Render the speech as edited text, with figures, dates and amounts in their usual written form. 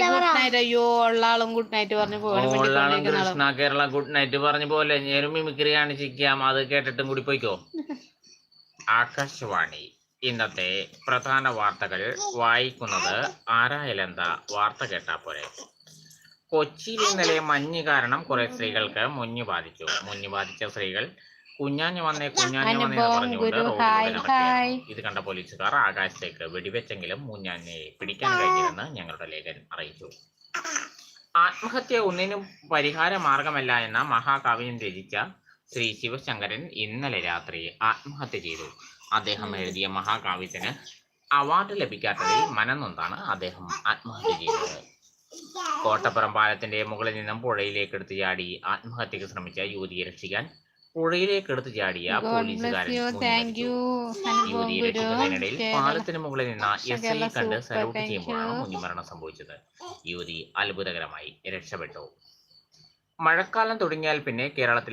Good night. അയ്യോ ഉള്ള ആളും ഗുഡ് നൈറ്റ് പറഞ്ഞു ഓളാളും കൃഷ്ണ കേരള ഗുഡ് നൈറ്റ് പറഞ്ഞ പോലെ ഞാനും മിമിക്രി കാണിച്ചിരിക്കാം. അത് കേട്ടിട്ടും കൂടി പോയിക്കോ. ആകാശവാണി ഇന്നത്തെ പ്രധാന വാർത്തകൾ വായിക്കുന്നത് ആരായാലെന്താ. വാർത്ത കേട്ടാ പോരെ. കൊച്ചിയിൽ ഇന്നലെ മഞ്ഞ് കാരണം കുറെ സ്ത്രീകൾക്ക് മുഞ്ഞ് ബാധിച്ചു. മുഞ്ഞ് ബാധിച്ച സ്ത്രീകൾ കുഞ്ഞാഞ്ഞു വന്നേ എന്ന് പറഞ്ഞുകൊണ്ട് റോഡിലൂടെ നടക്കുകയായിരുന്നു. ഇത് കണ്ട പോലീസുകാർ ആകാശത്തേക്ക് വെടിവെച്ചെങ്കിലും മുഞ്ഞാഞ്ഞയെ പിടിക്കാൻ കഴിഞ്ഞില്ലെന്ന് ഞങ്ങളുടെ ലേഖകൻ അറിയിച്ചു. ആത്മഹത്യ ഒന്നിനും പരിഹാര മാർഗമല്ല എന്ന മഹാകാവ്യം രചിച്ച ശ്രീ ശിവശങ്കരൻ ഇന്നലെ രാത്രി ആത്മഹത്യ ചെയ്തു. അദ്ദേഹം എഴുതിയ മഹാകാവ്യത്തിന് അവാർഡ് ലഭിക്കാത്തതിൽ മനംനൊന്താണ് അദ്ദേഹം ആത്മഹത്യ ചെയ്തത്. കോട്ടപ്പുറം പാലത്തിന്റെ മുകളിൽ നിന്നും പുഴയിലേക്ക് എടുത്തു ചാടി ആത്മഹത്യക്ക് ശ്രമിച്ച യുവതിയെ രക്ഷിക്കാൻ പുഴയിലേക്ക് എടുത്തു ചാടിയ പോലീസുകാരൻ യുവതിയെ രക്ഷിക്കുന്നതിനിടയിൽ പാലത്തിന് മുകളിൽ നിന്ന് SI കണ്ട് സല്യൂട്ട് ചെയ്യുമ്പോഴാണ് മുങ്ങിമരണം സംഭവിച്ചത്. യുവതി അത്ഭുതകരമായി രക്ഷപ്പെട്ടു. മഴക്കാലം തുടങ്ങിയാൽ പിന്നെ കേരളത്തിലെ